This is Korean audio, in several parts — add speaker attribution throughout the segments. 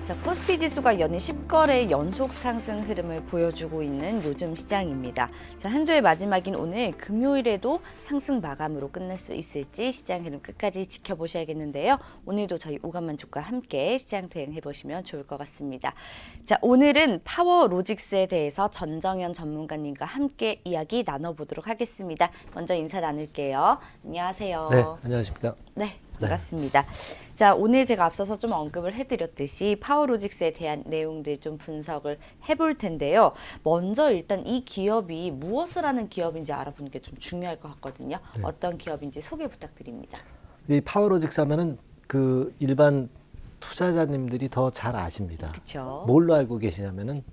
Speaker 1: 자, 코스피 지수가 연일 10거래 연속 상승 흐름을 보여주고 있는 요즘 시장입니다. 자, 한 주의 마지막인 오늘 금요일에도 상승 마감으로 끝낼 수 있을지 시장 흐름 끝까지 지켜보셔야겠는데요. 오늘도 저희 오감만족과 함께 시장 대응해 보시면 좋을 것 같습니다. 자, 오늘은 파워로직스에 대해서 전정현 전문가님과 함께 이야기 나눠보도록 하겠습니다. 먼저 인사 나눌게요. 안녕하세요.
Speaker 2: 네, 안녕하십니까.
Speaker 1: 네, 반갑습니다. 자, 오늘 제가 앞서서 좀 언급을 해드렸듯이 파워로직스에 대한 내용들 좀 분석을 해볼 텐데요. 먼저 일단 이 기업이 무엇을 하는 기업인지 알아보는 게 좀 중요할 것 같거든요. 네. 어떤 기업인지 소개 부탁드립니다.
Speaker 2: 이 파워로직스 하면은 그 일반 투자자님들이 더 잘 아십니다.
Speaker 1: 그렇죠.
Speaker 2: 뭘로 알고 계시냐면은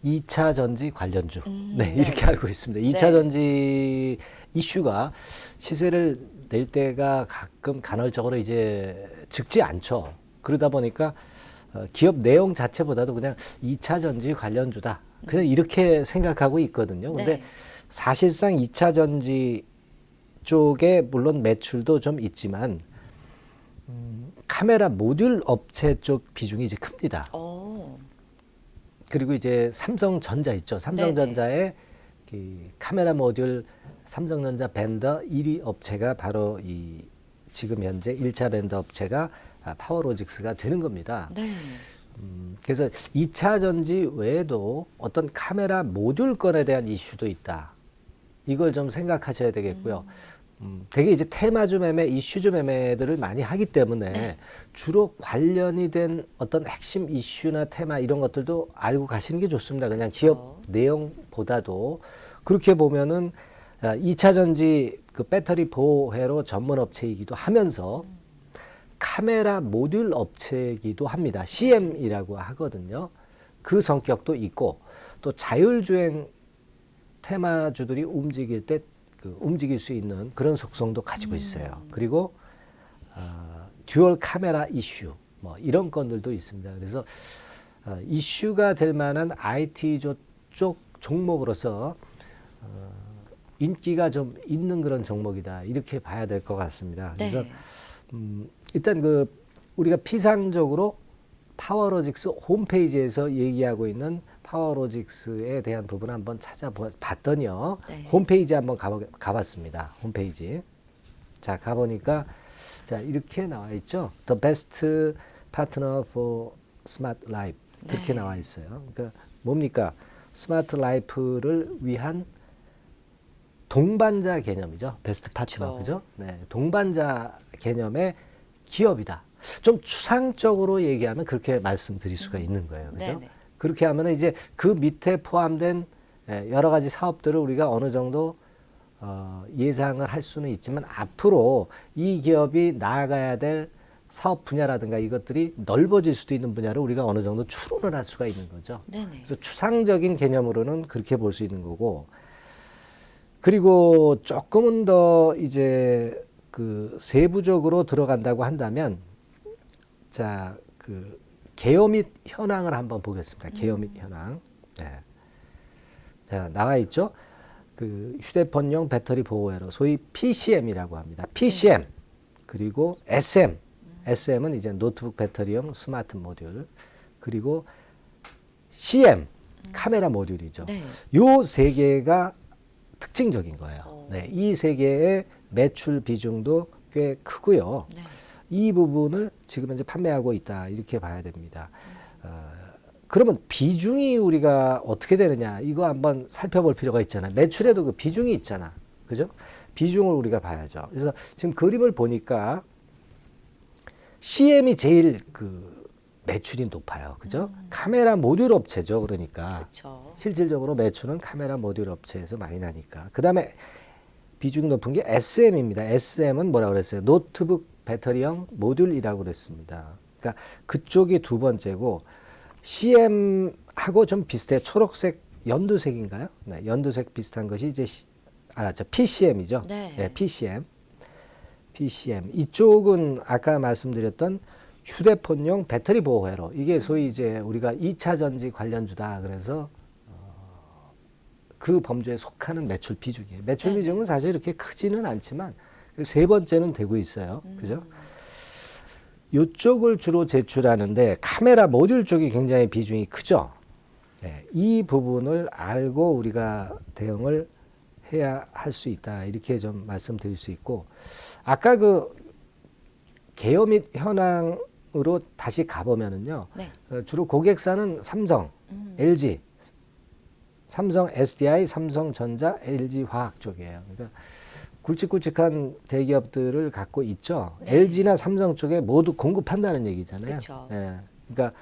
Speaker 2: 2차 전지 관련주. 네, 이렇게
Speaker 1: 네.
Speaker 2: 알고 있습니다. 2차 전지 이슈가 시세를 낼 때가 가끔 간헐적으로 이제 적지 않죠. 그러다 보니까 기업 내용 자체보다도 그냥 2차 전지 관련주다. 그냥 이렇게 생각하고 있거든요. 근데
Speaker 1: 네.
Speaker 2: 사실상 2차 전지 쪽에 물론 매출도 좀 있지만 카메라 모듈 업체 쪽 비중이 이제 큽니다.
Speaker 1: 오.
Speaker 2: 그리고 이제 삼성전자 있죠. 삼성전자의 그 카메라 모듈 삼성전자 벤더 1위 업체가 바로 이 지금 현재 1차 벤더 업체가 파워로직스가 되는 겁니다.
Speaker 1: 네.
Speaker 2: 그래서 2차 전지 외에도 어떤 카메라 모듈건에 대한 이슈도 있다. 이걸 좀 생각하셔야 되겠고요. 되게 이제 테마주 매매, 이슈주 매매들을 많이 하기 때문에
Speaker 1: 네.
Speaker 2: 주로 관련이 된 어떤 핵심 이슈나 테마 이런 것들도 알고 가시는 게 좋습니다. 그냥 기업 내용보다도 그렇게 보면은 2차 전지 그 배터리 보호회로 전문 업체이기도 하면서 카메라 모듈 업체이기도 합니다. CM이라고 하거든요. 그 성격도 있고 또 자율주행 테마주들이 움직일 때 움직일 수 있는 그런 속성도 가지고 있어요. 그리고 듀얼 카메라 이슈 뭐 이런 건들도 있습니다. 그래서 이슈가 될 만한 IT 쪽 종목으로서 인기가 좀 있는 그런 종목이다 이렇게 봐야 될 것 같습니다. 그래서 일단 그 우리가 피상적으로 파워로직스 홈페이지에서 얘기하고 있는 파워로직스에 대한 부분을 한번 찾아봤더니요.
Speaker 1: 네.
Speaker 2: 홈페이지 한번 가봤습니다. 홈페이지. 자, 가보니까 자, 이렇게 나와 있죠. The best partner for smart life. 그렇게
Speaker 1: 네.
Speaker 2: 나와 있어요. 그러니까 뭡니까? 스마트 라이프를 위한 동반자 개념이죠. 베스트 파트너. 그죠? 네. 동반자 개념의 기업이다. 좀 추상적으로 얘기하면 그렇게 말씀드릴 수가 있는 거예요. 그죠?
Speaker 1: 네네.
Speaker 2: 그렇게 하면 이제 그 밑에 포함된 여러 가지 사업들을 우리가 어느 정도 예상을 할 수는 있지만 앞으로 이 기업이 나아가야 될 사업 분야라든가 이것들이 넓어질 수도 있는 분야를 우리가 어느 정도 추론을 할 수가 있는 거죠.
Speaker 1: 네네.
Speaker 2: 그래서 추상적인 개념으로는 그렇게 볼 수 있는 거고, 그리고 조금은 더 이제 그 세부적으로 들어간다고 한다면, 자, 그 개요 및 현황을 한번 보겠습니다. 개요 및 현황. 네. 자, 나와 있죠. 그 휴대폰용 배터리 보호회로 소위 PCM이라고 합니다. PCM 그리고 SM. SM은 이제 노트북 배터리용 스마트 모듈. 그리고 CM 카메라 모듈이죠.
Speaker 1: 네.
Speaker 2: 요 세 개가 특징적인 거예요. 네, 이 세 개의 매출 비중도 꽤 크고요.
Speaker 1: 네.
Speaker 2: 이 부분을 지금 현재 판매하고 있다 이렇게 봐야 됩니다. 그러면 비중이 우리가 어떻게 되느냐 이거 한번 살펴볼 필요가 있잖아요. 매출에도 그 비중이 있잖아, 그죠? 비중을 우리가 봐야죠. 그래서 지금 그림을 보니까 CM이 제일 그 매출이 높아요, 그죠? 카메라 모듈 업체죠, 그러니까
Speaker 1: 그렇죠.
Speaker 2: 실질적으로 매출은 카메라 모듈 업체에서 많이 나니까. 그 다음에 비중이 높은 게 SM입니다. SM은 뭐라고 그랬어요? 노트북 배터리형 모듈이라고 그랬습니다. 그러니까 그쪽이 두 번째고 CM하고 좀 비슷해. 초록색, 연두색인가요? 네, 연두색 비슷한 것이 이제 저 PCM이죠.
Speaker 1: 네.
Speaker 2: 네, PCM. PCM. 이쪽은 아까 말씀드렸던 휴대폰용 배터리 보호회로. 이게 소위 이제 우리가 2차 전지 관련주다. 그래서 그 범주에 속하는 매출 비중이에요. 매출 비중은 사실 이렇게 크지는 않지만 세 번째는 되고 있어요. 그죠? 이쪽을 주로 제출하는데 카메라 모듈 쪽이 굉장히 비중이 크죠. 네, 이 부분을 알고 우리가 대응을 해야 할 수 있다. 이렇게 좀 말씀드릴 수 있고, 아까 그 개요 및 현황으로 다시 가보면은요.
Speaker 1: 네.
Speaker 2: 주로 고객사는 삼성, LG, 삼성 SDI, 삼성전자, LG화학 쪽이에요. 그러니까 굵직굵직한 대기업들을 갖고 있죠.
Speaker 1: 네.
Speaker 2: LG나 삼성 쪽에 모두 공급한다는 얘기잖아요.
Speaker 1: 그쵸.
Speaker 2: 예, 그러니까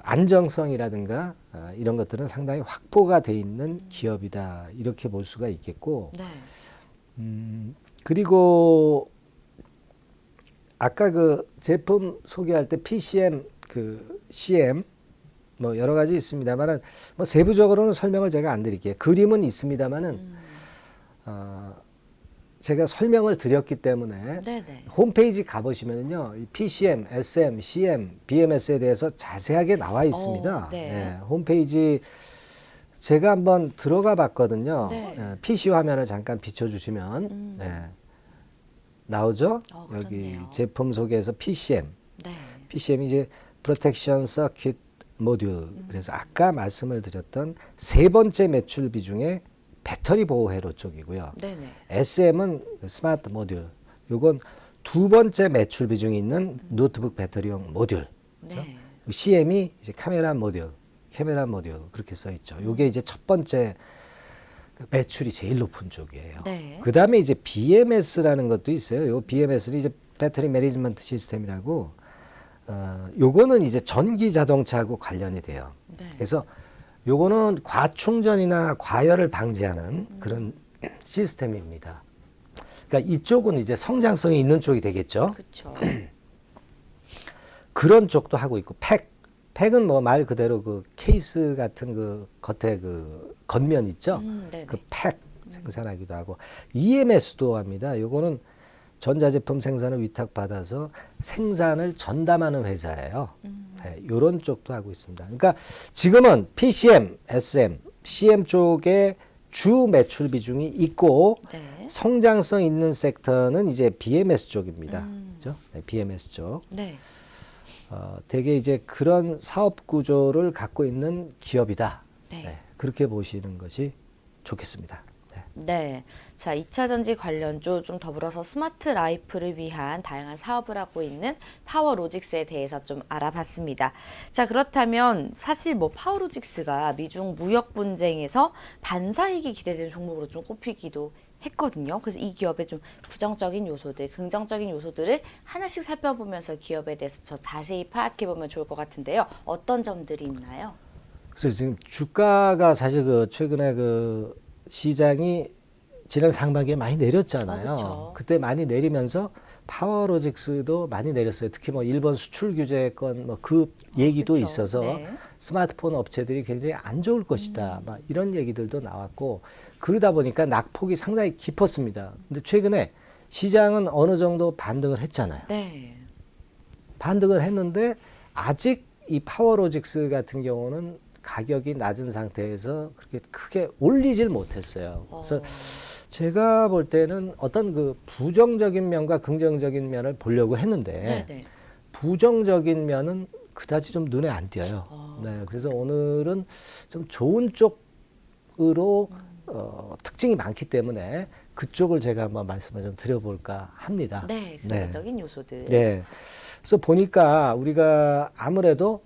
Speaker 2: 안정성이라든가 이런 것들은 상당히 확보가 돼 있는 기업이다. 이렇게 볼 수가 있겠고,
Speaker 1: 네.
Speaker 2: 그리고 아까 그 제품 소개할 때 PCM, 그 CM 뭐 여러 가지 있습니다만은 뭐 세부적으로는 설명을 제가 안 드릴게요. 그림은 있습니다만은 제가 설명을 드렸기 때문에
Speaker 1: 네네.
Speaker 2: 홈페이지 가보시면요, 이 PCM, SM, CM, BMS에 대해서 자세하게 나와 있습니다.
Speaker 1: 네.
Speaker 2: 예, 홈페이지 제가 한번 들어가 봤거든요.
Speaker 1: 네.
Speaker 2: 예, PC 화면을 잠깐 비춰주시면 예, 나오죠. 여기
Speaker 1: 그렇네요.
Speaker 2: 제품 소개에서 PCM,
Speaker 1: 네.
Speaker 2: PCM이 이제 Protection Circuit Module. 그래서 아까 말씀을 드렸던 세 번째 매출 비중의 배터리 보호 회로 쪽이고요.
Speaker 1: 네네.
Speaker 2: SM은 스마트 모듈. 요건 두 번째 매출 비중이 있는 노트북 배터리용 모듈.
Speaker 1: 네.
Speaker 2: CM이 이제 카메라 모듈 그렇게 써 있죠. 요게 이제 첫 번째 매출이 제일 높은 쪽이에요.
Speaker 1: 네.
Speaker 2: 그 다음에 이제 BMS라는 것도 있어요. 요 BMS는 이제 배터리 매니지먼트 시스템이라고, 요거는 이제 전기 자동차하고 관련이 돼요.
Speaker 1: 네.
Speaker 2: 그래서 요거는 과충전이나 과열을 방지하는 그런 시스템입니다. 그러니까 이쪽은 이제 성장성이 있는 쪽이 되겠죠.
Speaker 1: 그렇죠.
Speaker 2: 그런 쪽도 하고 있고, 팩은 뭐 말 그대로 그 케이스 같은 그 겉에 그 겉면 있죠.
Speaker 1: 네네.
Speaker 2: 그 팩 생산하기도 하고, EMS도 합니다. 요거는 전자제품 생산을 위탁받아서 생산을 전담하는 회사예요. 네, 이런 쪽도 하고 있습니다. 그러니까 지금은 PCM, SM, CM 쪽에 주 매출 비중이 있고,
Speaker 1: 네.
Speaker 2: 성장성 있는 섹터는 이제 BMS 쪽입니다. 그죠? 네, BMS 쪽.
Speaker 1: 네.
Speaker 2: 되게 이제 그런 사업 구조를 갖고 있는 기업이다.
Speaker 1: 네.
Speaker 2: 네, 그렇게 보시는 것이 좋겠습니다. 네.
Speaker 1: 네. 자, 2차 전지 관련주 좀 더불어서 스마트 라이프를 위한 다양한 사업을 하고 있는 파워로직스에 대해서 좀 알아봤습니다. 자, 그렇다면 사실 뭐 파워로직스가 미중 무역 분쟁에서 반사이익이 기대되는 종목으로 좀 꼽히기도 했거든요. 그래서 이 기업의 좀 부정적인 요소들, 긍정적인 요소들을 하나씩 살펴보면서 기업에 대해서 더 자세히 파악해보면 좋을 것 같은데요. 어떤 점들이 있나요?
Speaker 2: 그래서 지금 주가가 사실 그 최근에 그 시장이 지난 상반기에 많이 내렸잖아요.
Speaker 1: 그쵸.
Speaker 2: 그때 많이 내리면서 파워로직스도 많이 내렸어요. 특히 뭐 일본 수출 규제 건 뭐 그 얘기도
Speaker 1: 그쵸.
Speaker 2: 있어서
Speaker 1: 네.
Speaker 2: 스마트폰 업체들이 굉장히 안 좋을 것이다. 막 이런 얘기들도 나왔고, 그러다 보니까 낙폭이 상당히 깊었습니다. 근데 최근에 시장은 어느 정도 반등을 했잖아요.
Speaker 1: 네.
Speaker 2: 반등을 했는데 아직 이 파워로직스 같은 경우는 가격이 낮은 상태에서 그렇게 크게 올리질 못했어요. 그래서 제가 볼 때는 어떤 그 부정적인 면과 긍정적인 면을 보려고 했는데,
Speaker 1: 네네.
Speaker 2: 부정적인 면은 그다지 좀 눈에 안 띄어요. 네, 그래서 오늘은 좀 좋은 쪽으로 특징이 많기 때문에 그쪽을 제가 한번 말씀을 좀 드려볼까 합니다.
Speaker 1: 네. 긍정적인 요소들.
Speaker 2: 네. 그래서 보니까 우리가 아무래도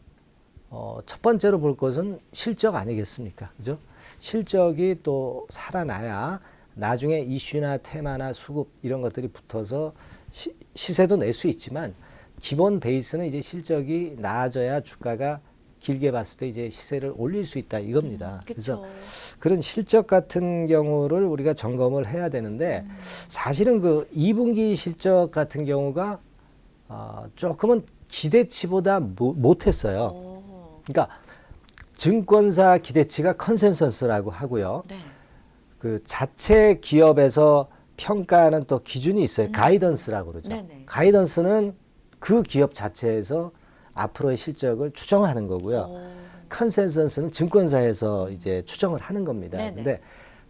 Speaker 2: 첫 번째로 볼 것은 실적 아니겠습니까? 그죠? 실적이 또 살아나야 나중에 이슈나 테마나 수급 이런 것들이 붙어서 시세도 낼 수 있지만, 기본 베이스는 이제 실적이 나아져야 주가가 길게 봤을 때 이제 시세를 올릴 수 있다 이겁니다. 그래서 그런 실적 같은 경우를 우리가 점검을 해야 되는데, 사실은 그 2분기 실적 같은 경우가 조금은 기대치보다 못했어요. 그러니까 증권사 기대치가 컨센서스라고 하고요.
Speaker 1: 네.
Speaker 2: 그 자체 기업에서 평가하는 또 기준이 있어요. 가이던스라고 그러죠.
Speaker 1: 네네.
Speaker 2: 가이던스는 그 기업 자체에서 앞으로의 실적을 추정하는 거고요. 컨센서스는 증권사에서 이제 추정을 하는 겁니다.
Speaker 1: 네네.
Speaker 2: 근데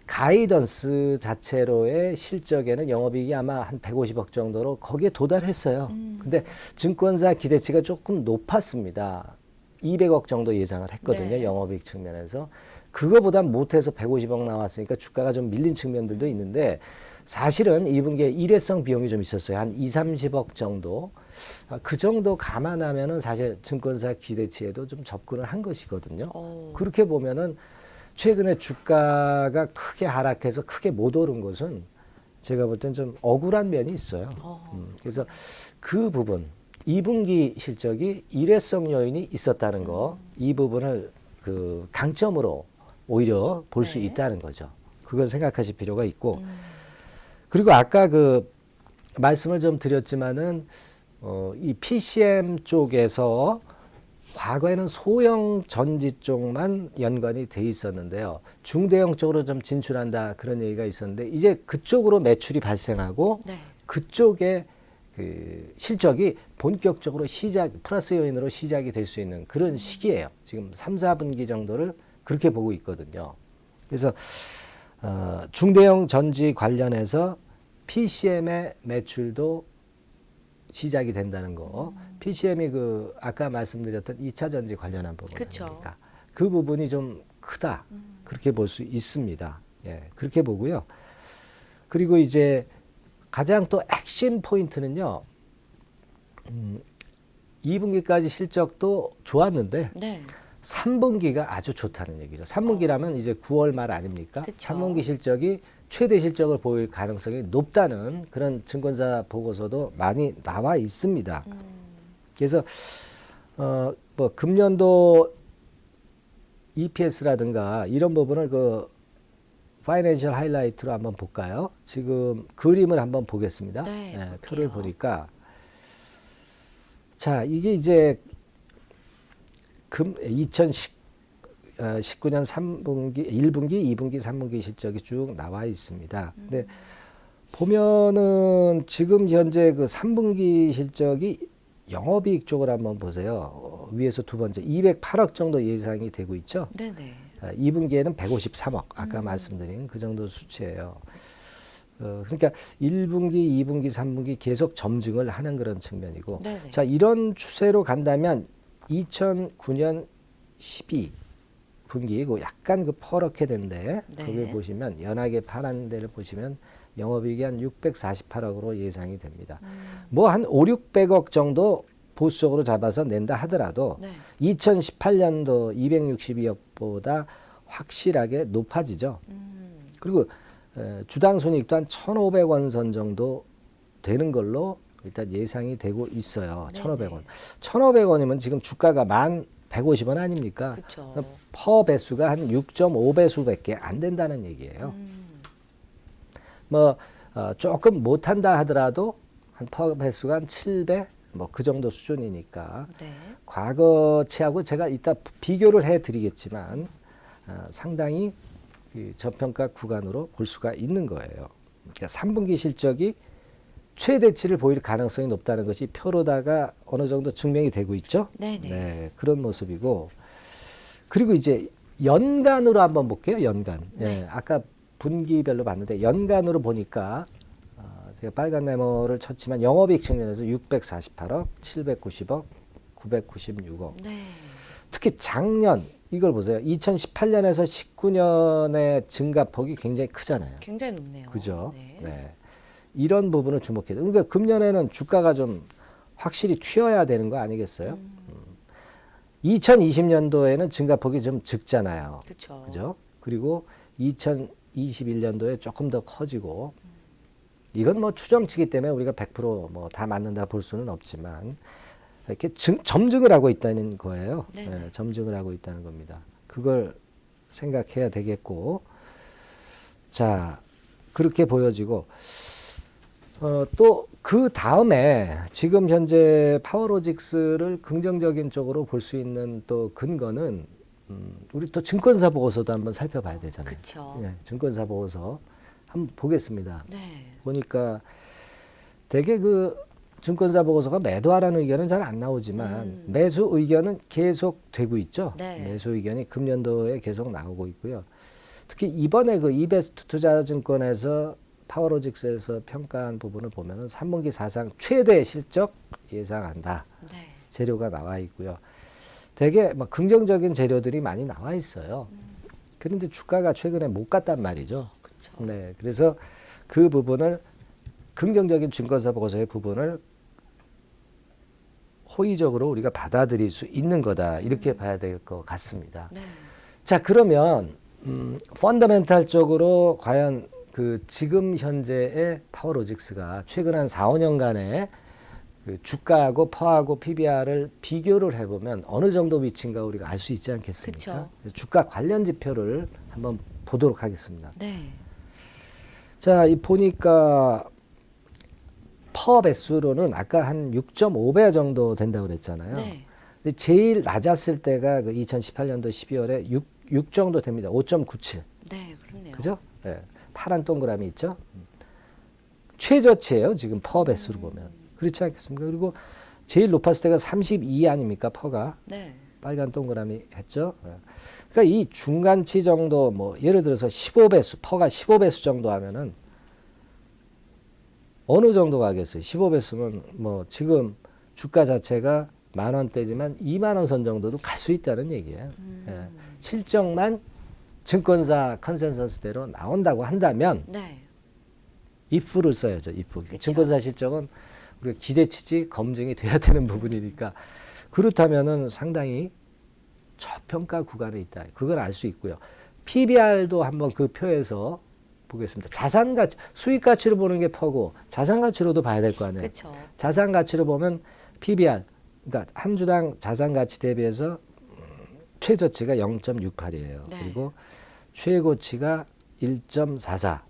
Speaker 2: 가이던스 자체로의 실적에는 영업이익이 아마 한 150억 정도로 거기에 도달했어요. 근데 증권사 기대치가 조금 높았습니다. 200억 정도 예상을 했거든요.
Speaker 1: 네.
Speaker 2: 영업이익 측면에서. 그거보다 못해서 150억 나왔으니까 주가가 좀 밀린 측면들도 있는데 사실은 2분기에 일회성 비용이 좀 있었어요. 한 2, 30억 정도. 그 정도 감안하면은 사실 증권사 기대치에도 좀 접근을 한 것이거든요. 그렇게 보면은 최근에 주가가 크게 하락해서 크게 못 오른 것은 제가 볼 땐 좀 억울한 면이 있어요. 그래서 그 부분, 2분기 실적이 일회성 요인이 있었다는 거, 이 부분을 그 강점으로 오히려 볼 수
Speaker 1: 네.
Speaker 2: 있다는 거죠. 그걸 생각하실 필요가 있고, 그리고 아까 그 말씀을 좀 드렸지만은 이 PCM 쪽에서 과거에는 소형 전지 쪽만 연관이 돼 있었는데요. 중대형 쪽으로 좀 진출한다 그런 얘기가 있었는데 이제 그쪽으로 매출이 발생하고
Speaker 1: 네.
Speaker 2: 그쪽에 그 실적이 본격적으로 플러스 요인으로 시작이 될 수 있는 그런 시기예요. 지금 3, 4분기 정도를 그렇게 보고 있거든요. 그래서 중대형 전지 관련해서 PCM의 매출도 시작이 된다는 거. PCM이 그 아까 말씀드렸던 2차 전지 관련한 부분 아닙니까? 그 부분이 좀 크다. 그렇게 볼 수 있습니다. 예, 그렇게 보고요. 그리고 이제 가장 또 핵심 포인트는요. 2분기까지 실적도 좋았는데
Speaker 1: 네.
Speaker 2: 3분기가 아주 좋다는 얘기죠. 3분기라면 이제 9월 말 아닙니까?
Speaker 1: 그쵸.
Speaker 2: 3분기 실적이 최대 실적을 보일 가능성이 높다는 그런 증권사 보고서도 많이 나와 있습니다. 그래서 뭐 금년도 EPS라든가 이런 부분을 그 파이낸셜 하이라이트로 한번 볼까요? 지금 그림을 한번 보겠습니다.
Speaker 1: 네,
Speaker 2: 예,
Speaker 1: 볼게요.
Speaker 2: 표를 보니까 자 이게 이제 2019년 3분기, 1분기, 2분기, 3분기 실적이 쭉 나와 있습니다. 근데 보면은 지금 현재 그 3분기 실적이 영업이익 쪽을 한번 보세요. 위에서 두 번째 208억 정도 예상이 되고 있죠.
Speaker 1: 네네.
Speaker 2: 2분기에는 153억 아까 말씀드린 그 정도 수치예요. 그러니까 1분기, 2분기, 3분기 계속 점증을 하는 그런 측면이고
Speaker 1: 네네.
Speaker 2: 자 이런 추세로 간다면 2009년 12분기 약간 그 퍼렇게 된데
Speaker 1: 네.
Speaker 2: 거기 보시면 연하게 파란 데를 보시면 영업이익이 한 648억으로 예상이 됩니다. 뭐 한 5, 600억 정도 보수적으로 잡아서 낸다 하더라도
Speaker 1: 네.
Speaker 2: 2018년도 262억보다 확실하게 높아지죠. 그리고 주당 순이익도 한 1,500원 선 정도 되는 걸로 일단 예상이 되고 있어요.
Speaker 1: 네네.
Speaker 2: 1,500원. 1,500원이면 지금 주가가 1,150원 아닙니까?
Speaker 1: 그쵸.
Speaker 2: 퍼 배수가 한 6.5배수밖에 안 된다는 얘기예요. 뭐 조금 못한다 하더라도 한 퍼 배수가 한 7배 뭐 그 정도 수준이니까
Speaker 1: 네.
Speaker 2: 과거치하고 제가 이따 비교를 해드리겠지만 상당히 그 저평가 구간으로 볼 수가 있는 거예요. 그러니까 3분기 실적이 최대치를 보일 가능성이 높다는 것이 표로다가 어느 정도 증명이 되고 있죠.
Speaker 1: 네네.
Speaker 2: 네, 그런 모습이고 그리고 이제 연간으로 한번 볼게요. 연간.
Speaker 1: 네.
Speaker 2: 예, 아까 분기별로 봤는데 연간으로 보니까 제가 빨간 네모를 쳤지만 영업이익 측면에서 648억, 790억, 996억.
Speaker 1: 네.
Speaker 2: 특히 작년 이걸 보세요. 2018년에서 19년의 증가폭이 굉장히 크잖아요.
Speaker 1: 굉장히 높네요.
Speaker 2: 그죠?
Speaker 1: 네.
Speaker 2: 네. 이런 부분을 주목해야 돼요. 그러니까 금년에는 주가가 좀 확실히 튀어야 되는 거 아니겠어요? 2020년도에는 증가폭이 좀 적잖아요.
Speaker 1: 그쵸.
Speaker 2: 그죠? 그리고 2021년도에 조금 더 커지고 이건 뭐 추정치기 때문에 우리가 100% 다 맞는다 볼 수는 없지만 이렇게 점증을 하고 있다는 거예요.
Speaker 1: 네네.
Speaker 2: 네, 점증을 하고 있다는 겁니다. 그걸 생각해야 되겠고 자 그렇게 보여지고 또 그 다음에 지금 현재 파워로직스를 긍정적인 쪽으로 볼 수 있는 또 근거는 우리 또 증권사 보고서도 한번 살펴봐야 되잖아요.
Speaker 1: 그쵸.
Speaker 2: 예, 증권사 보고서 한번 보겠습니다.
Speaker 1: 네.
Speaker 2: 보니까 되게 그 증권사 보고서가 매도하라는 의견은 잘 안 나오지만 매수 의견은 계속 되고 있죠.
Speaker 1: 네.
Speaker 2: 매수 의견이 금년도에 계속 나오고 있고요. 특히 이번에 그 이베스트 투자증권에서 파워로직스에서 평가한 부분을 보면은 3분기 사상 최대 실적 예상한다.
Speaker 1: 네.
Speaker 2: 재료가 나와 있고요. 되게 막 긍정적인 재료들이 많이 나와 있어요. 그런데 주가가 최근에 못 갔단 말이죠.
Speaker 1: 그렇죠.
Speaker 2: 네, 그래서 그 부분을 긍정적인 증권사 보고서의 부분을 호의적으로 우리가 받아들일 수 있는 거다. 이렇게 봐야 될 것 같습니다.
Speaker 1: 네.
Speaker 2: 자, 그러면 펀더멘탈적으로 과연 그 지금 현재의 파워로직스가 최근 한 4, 5년간의 그 주가하고 퍼하고 PBR을 비교를 해보면 어느 정도 위치인가 우리가 알 수 있지 않겠습니까? 주가 관련 지표를 한번 보도록 하겠습니다.
Speaker 1: 네.
Speaker 2: 자, 이 보니까 퍼 배수로는 아까 한 6.5배 정도 된다고 그랬잖아요.
Speaker 1: 네.
Speaker 2: 근데 제일 낮았을 때가 그 2018년도 12월에 6 정도 됩니다. 5.97.
Speaker 1: 네, 그렇네요.
Speaker 2: 그죠? 네. 파란 동그라미 있죠? 최저치예요. 지금 퍼 배수로 보면. 그렇지 않겠습니까? 그리고 제일 높았을 때가 32 아닙니까? 퍼가.
Speaker 1: 네.
Speaker 2: 빨간 동그라미 했죠? 네. 그러니까 이 중간치 정도 뭐 예를 들어서 15배수, 퍼가 15배수 정도 하면은 어느 정도 가겠어요? 15배수면 뭐 지금 주가 자체가 10,000원대지만 20,000원 선 정도도 갈 수 있다는 얘기예요. 예. 실적만 증권사 컨센서스대로 나온다고 한다면
Speaker 1: 네.
Speaker 2: if를 써야죠. if.
Speaker 1: 그쵸.
Speaker 2: 증권사 실적은 우리가 기대치지 검증이 돼야 되는 부분이니까 그렇다면은 상당히 저평가 구간에 있다. 그걸 알 수 있고요. PBR도 한번 그 표에서 보겠습니다. 자산 가치, 수익 가치로 보는 게 퍼고 자산 가치로도 봐야 될 거 아니에요.
Speaker 1: 그렇죠.
Speaker 2: 자산 가치로 보면 PBR, 그러니까 한 주당 자산 가치 대비해서 최저치가 0.68이에요.
Speaker 1: 네.
Speaker 2: 그리고 최고치가 1.44.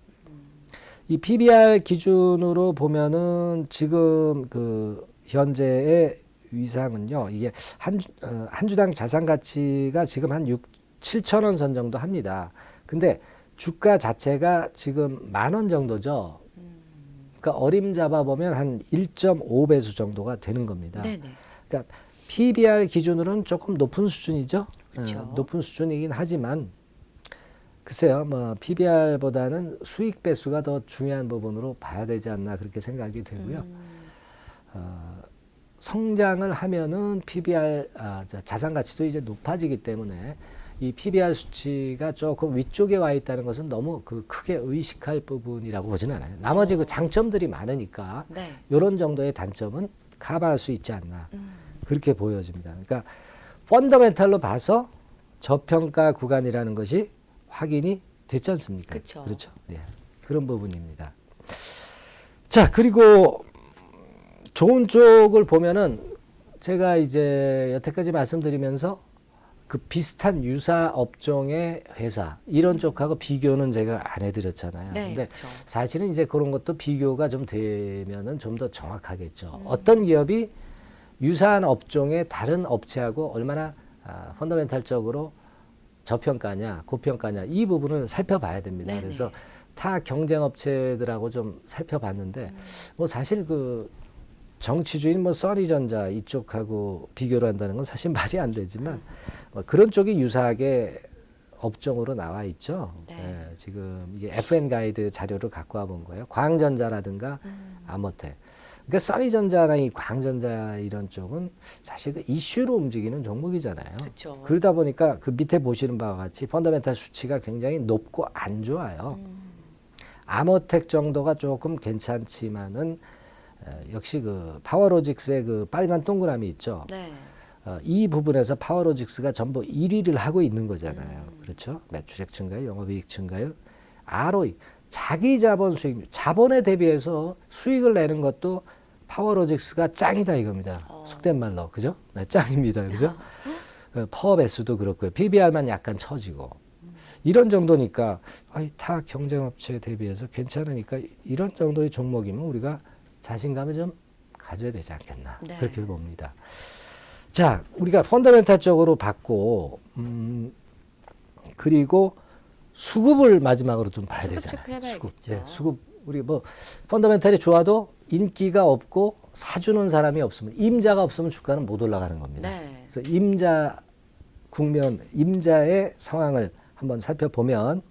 Speaker 2: 이 PBR 기준으로 보면은 지금 그 현재의 위상은요. 이게 한 주당 자산 가치가 지금 한 7,000원 선 정도 합니다. 근데 주가 자체가 지금 10,000원 정도죠. 그러니까 어림잡아 보면 한 1.5배수 정도가 되는 겁니다.
Speaker 1: 네네.
Speaker 2: 그러니까 PBR 기준으로는 조금 높은 수준이죠.
Speaker 1: 그쵸.
Speaker 2: 높은 수준이긴 하지만 글쎄요, 뭐 PBR보다는 수익 배수가 더 중요한 부분으로 봐야 되지 않나 그렇게 생각이 되고요. 성장을 하면은 PBR 자산 가치도 이제 높아지기 때문에 이 PBR 수치가 조금 위쪽에 와 있다는 것은 너무 그 크게 의식할 부분이라고 보지는 않아요. 나머지 그 장점들이 많으니까
Speaker 1: 네.
Speaker 2: 이런 정도의 단점은 커버할 수 있지 않나 그렇게 보여집니다. 그러니까 펀더멘탈로 봐서 저평가 구간이라는 것이 확인이 됐지 않습니까?
Speaker 1: 그쵸.
Speaker 2: 그렇죠. 예. 그런 부분입니다. 자, 그리고 좋은 쪽을 보면은 제가 이제 여태까지 말씀드리면서 그 비슷한 유사 업종의 회사 이런 쪽하고 비교는 제가 안 해드렸잖아요.
Speaker 1: 네,
Speaker 2: 근데
Speaker 1: 그쵸.
Speaker 2: 사실은 이제 그런 것도 비교가 좀 되면은 좀 더 정확하겠죠. 어떤 기업이 유사한 업종의 다른 업체하고 얼마나 펀더멘탈적으로 저평가냐, 고평가냐 이 부분을 살펴봐야 됩니다.
Speaker 1: 네네.
Speaker 2: 그래서 타 경쟁 업체들하고 좀 살펴봤는데 뭐 사실 그 정치주인 뭐 써니전자 이쪽하고 비교를 한다는 건 사실 말이 안 되지만 그런 쪽이 유사하게 업종으로 나와 있죠.
Speaker 1: 네.
Speaker 2: 예, 지금 이게 FN 가이드 자료를 갖고 와본 거예요. 광전자라든가 아모텍. 그러니까 써니전자나 이 광전자 이런 쪽은 사실 그 이슈로 움직이는 종목이잖아요.
Speaker 1: 그쵸.
Speaker 2: 그러다 보니까 그 밑에 보시는 바와 같이 펀더멘탈 수치가 굉장히 높고 안 좋아요. 아모텍 정도가 조금 괜찮지만은 역시 그 파워로직스의 그 빨간 동그라미 있죠.
Speaker 1: 네.
Speaker 2: 이 부분에서 파워로직스가 전부 1위를 하고 있는 거잖아요. 그렇죠? 매출액 증가율, 영업이익 증가율, ROE, 자기 자본 수익, 자본에 대비해서 수익을 내는 것도 파워로직스가 짱이다 이겁니다. 속된 말로, 그죠? 네, 짱입니다, 그죠? 퍼 배수도 그렇고요. PBR만 약간 처지고 이런 정도니까 타 경쟁업체에 대비해서 괜찮으니까 이런 정도의 종목이면 우리가 자신감을 좀 가져야 되지 않겠나
Speaker 1: 네.
Speaker 2: 그렇게 봅니다. 자, 우리가 펀더멘탈적으로 봤고 그리고 수급을 마지막으로 좀 봐야
Speaker 1: 수급
Speaker 2: 되잖아요.
Speaker 1: 체크해봐야겠죠.
Speaker 2: 수급. 네, 수급. 우리 뭐 펀더멘탈이 좋아도 인기가 없고 사주는 사람이 없으면 임자가 없으면 주가는 못 올라가는 겁니다.
Speaker 1: 네.
Speaker 2: 그래서 임자 국면, 임자의 상황을 한번 살펴보면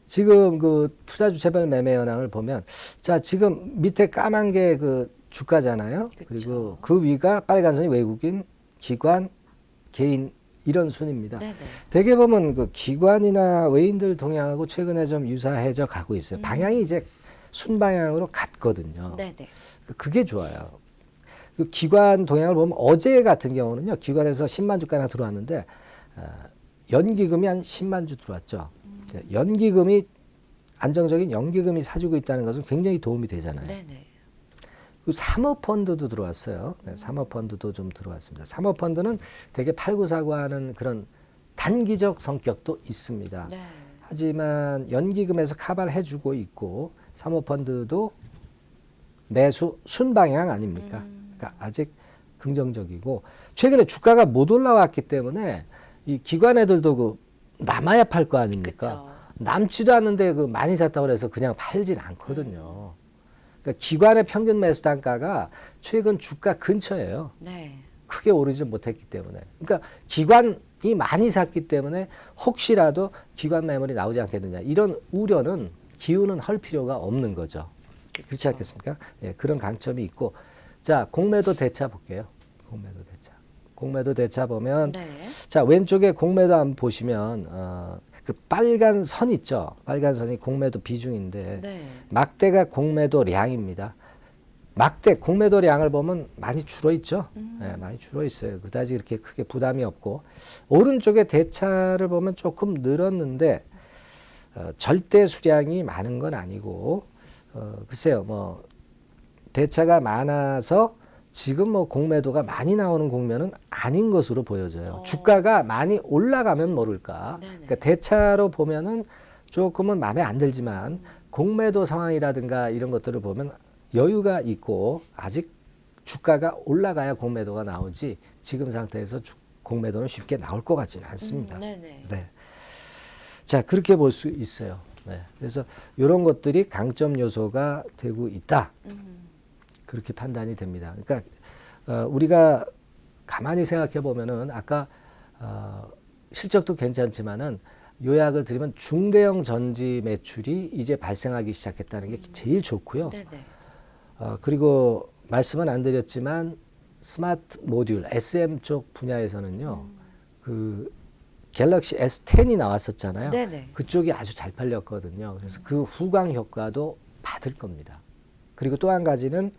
Speaker 2: 지금 그 투자주체별 매매 현황을 보면 자 지금 밑에 까만 게 그 주가잖아요.
Speaker 1: 그쵸.
Speaker 2: 그리고 그 위가 빨간 선이 외국인, 기관, 개인 이런 순입니다.
Speaker 1: 네네.
Speaker 2: 대개 보면 그 기관이나 외인들 동향하고 최근에 좀 유사해져 가고 있어요. 방향이 이제 순방향으로 갔거든요.
Speaker 1: 네네.
Speaker 2: 그게 좋아요. 그 기관 동향을 보면 어제 같은 경우는요. 기관에서 10만 주가나 들어왔는데 연기금이 한 10만 주 들어왔죠. 연기금이 안정적인 연기금이 사주고 있다는 것은 굉장히 도움이 되잖아요.
Speaker 1: 네네.
Speaker 2: 그 사모펀드도 들어왔어요. 네, 사모펀드도 좀 들어왔습니다. 사모펀드는 되게 팔고사고 하는 그런 단기적 성격도 있습니다.
Speaker 1: 네.
Speaker 2: 하지만 연기금에서 카바를 해주고 있고 사모펀드도 매수 순방향 아닙니까? 그러니까 아직 긍정적이고 최근에 주가가 못 올라왔기 때문에 이 기관 애들도 그 남아야 팔 거 아닙니까?
Speaker 1: 그쵸.
Speaker 2: 남지도 않는데 그 많이 샀다고 해서 그냥 팔진 않거든요. 그러니까 기관의 평균 매수 단가가 최근 주가 근처예요.
Speaker 1: 네.
Speaker 2: 크게 오르지 못했기 때문에. 그러니까 기관이 많이 샀기 때문에 혹시라도 기관 매물이 나오지 않겠느냐. 이런 우려는 기우는 할 필요가 없는 거죠. 그렇지 않겠습니까? 예, 그런 강점이 있고. 자, 공매도 대차 볼게요. 공매도 대차. 공매도 대차 보면
Speaker 1: 네.
Speaker 2: 자, 왼쪽에 공매도 한번 보시면 그 빨간 선 있죠. 빨간 선이 공매도 비중인데
Speaker 1: 네.
Speaker 2: 막대가 공매도량입니다. 막대 공매도량을 보면 많이 줄어 있죠. 네, 많이 줄어 있어요. 그다지 이렇게 크게 부담이 없고 오른쪽에 대차를 보면 조금 늘었는데 절대 수량이 많은 건 아니고 글쎄요. 뭐 대차가 많아서 지금 뭐 공매도가 많이 나오는 국면은 아닌 것으로 보여져요. 주가가 많이 올라가면 모를까.
Speaker 1: 네네.
Speaker 2: 그러니까 대차로 보면은 조금은 마음에 안 들지만 공매도 상황이라든가 이런 것들을 보면 여유가 있고 아직 주가가 올라가야 공매도가 나오지 지금 상태에서 공매도는 쉽게 나올 것 같지는 않습니다.
Speaker 1: 네네.
Speaker 2: 네. 자, 그렇게 볼 수 있어요. 네. 그래서 이런 것들이 강점 요소가 되고 있다. 그렇게 판단이 됩니다. 그러니까 우리가 가만히 생각해 보면은 아까 실적도 괜찮지만은 요약을 드리면 중대형 전지 매출이 이제 발생하기 시작했다는 게 제일 좋고요.
Speaker 1: 네네.
Speaker 2: 그리고 말씀은 안 드렸지만 스마트 모듈 SM 쪽 분야에서는요. 그 갤럭시 S10이 나왔었잖아요.
Speaker 1: 네네.
Speaker 2: 그쪽이 아주 잘 팔렸거든요. 그래서 그 후광 효과도 받을 겁니다. 그리고 또 한 가지는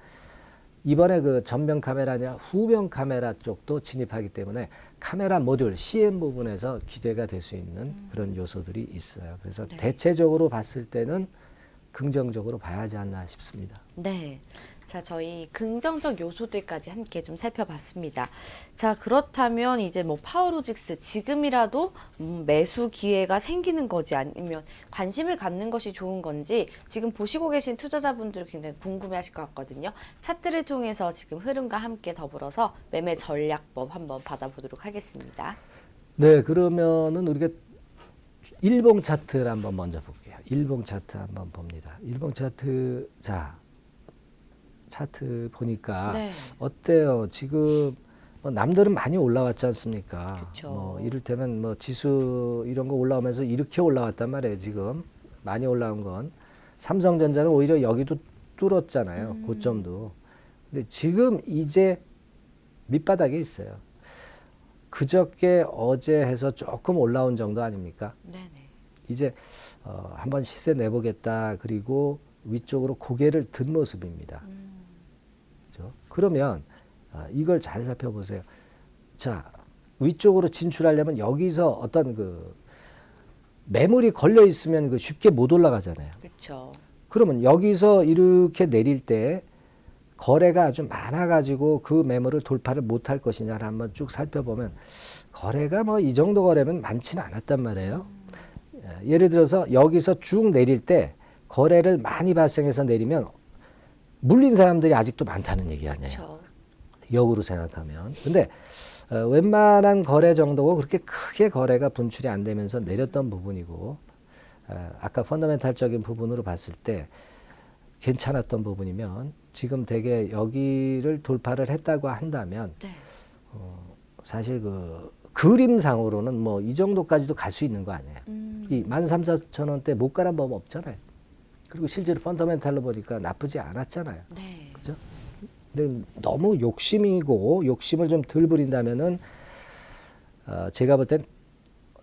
Speaker 2: 이번에 그 전면 카메라냐 후면 카메라 쪽도 진입하기 때문에 카메라 모듈 CM 부분에서 기대가 될 수 있는 그런 요소들이 있어요. 그래서
Speaker 1: 네.
Speaker 2: 대체적으로 봤을 때는 긍정적으로 봐야 하지 않나 싶습니다.
Speaker 1: 네. 자, 저희 긍정적 요소들까지 함께 좀 살펴봤습니다. 자, 그렇다면 이제 뭐 파워로직스 지금이라도 매수 기회가 생기는 거지 아니면 관심을 갖는 것이 좋은 건지 지금 보시고 계신 투자자분들 굉장히 궁금해하실 것 같거든요. 차트를 통해서 지금 흐름과 함께 더불어서 매매 전략법 한번 받아보도록 하겠습니다.
Speaker 2: 네, 그러면은 우리가 일봉 차트를 한번 먼저 볼게요. 일봉 차트 한번 봅니다. 일봉 차트 자. 차트 보니까
Speaker 1: 네.
Speaker 2: 어때요? 지금 뭐 남들은 많이 올라왔지 않습니까?
Speaker 1: 그쵸.
Speaker 2: 뭐 이를테면 뭐 지수 이런 거 올라오면서 이렇게 올라왔단 말이에요. 지금 많이 올라온 건 삼성전자는 오히려 여기도 뚫었잖아요. 고점도. 근데 지금 이제 밑바닥에 있어요. 그저께 어제 해서 조금 올라온 정도 아닙니까?
Speaker 1: 네네.
Speaker 2: 이제 한번 시세 내보겠다. 그리고 위쪽으로 고개를 든 모습입니다. 그렇죠? 그러면 이걸 잘 살펴보세요. 자, 위쪽으로 진출하려면 여기서 어떤 그 매물이 걸려 있으면 그 쉽게 못 올라가잖아요.
Speaker 1: 그렇죠.
Speaker 2: 그러면 여기서 이렇게 내릴 때 거래가 아주 많아가지고 그 매물을 돌파를 못할 것이냐를 한번 쭉 살펴보면 거래가 뭐 이 정도 거래면 많지는 않았단 말이에요. 예를 들어서 여기서 쭉 내릴 때 거래를 많이 발생해서 내리면 물린 사람들이 아직도 많다는 얘기 아니에요.
Speaker 1: 그렇죠.
Speaker 2: 역으로 생각하면. 근데 웬만한 거래 정도고 그렇게 크게 거래가 분출이 안 되면서 내렸던 부분이고 아까 펀더멘탈적인 부분으로 봤을 때 괜찮았던 부분이면 지금 되게 여기를 돌파를 했다고 한다면
Speaker 1: 네.
Speaker 2: 사실 그 그림상으로는 뭐 이 정도까지도 갈 수 있는 거 아니에요. 이 13,000~14,000원대 못 가는 법 없잖아요. 그리고 실제로 펀더멘탈로 보니까 나쁘지 않았잖아요.
Speaker 1: 네.
Speaker 2: 그죠? 근데 너무 욕심을 좀 덜 부린다면은 제가 볼 땐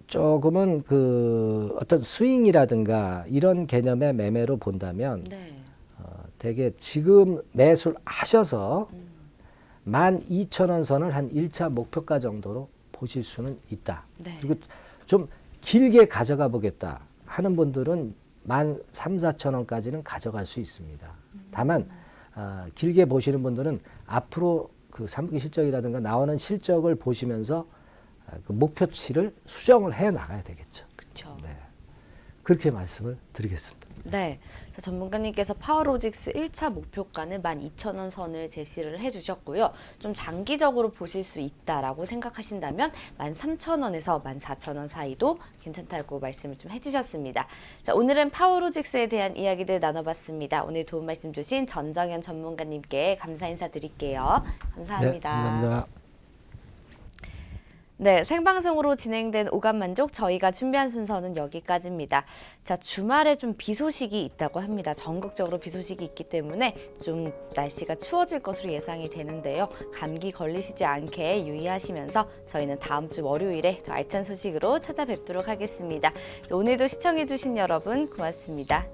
Speaker 2: 조금은 그 어떤 스윙이라든가 이런 개념의 매매로 본다면
Speaker 1: 네.
Speaker 2: 되게 지금 매수를 하셔서 12,000원 선을 한 1차 목표가 정도로 보실 수는 있다.
Speaker 1: 네.
Speaker 2: 그리고 좀 길게 가져가 보겠다 하는 분들은 13,000~14,000원까지는 가져갈 수 있습니다. 다만 길게 보시는 분들은 앞으로 그 3분기 실적이라든가 나오는 실적을 보시면서 그 목표치를 수정을 해 나가야 되겠죠.
Speaker 1: 그렇죠.
Speaker 2: 네. 그렇게 말씀을 드리겠습니다.
Speaker 1: 네. 자, 전문가님께서 파워로직스 1차 목표가는 12,000원 선을 제시를 해주셨고요. 좀 장기적으로 보실 수 있다라고 생각하신다면 13,000원에서 14,000원 사이도 괜찮다고 말씀을 좀 해주셨습니다. 자, 오늘은 파워로직스에 대한 이야기들 나눠봤습니다. 오늘 도움 말씀 주신 전정현 전문가님께 감사 인사드릴게요. 감사합니다.
Speaker 2: 네, 감사합니다.
Speaker 1: 네, 생방송으로 진행된 오감만족 저희가 준비한 순서는 여기까지입니다. 자, 주말에 좀 비 소식이 있다고 합니다. 전국적으로 비 소식이 있기 때문에 좀 날씨가 추워질 것으로 예상이 되는데요. 감기 걸리시지 않게 유의하시면서 저희는 다음 주 월요일에 더 알찬 소식으로 찾아뵙도록 하겠습니다. 오늘도 시청해주신 여러분 고맙습니다.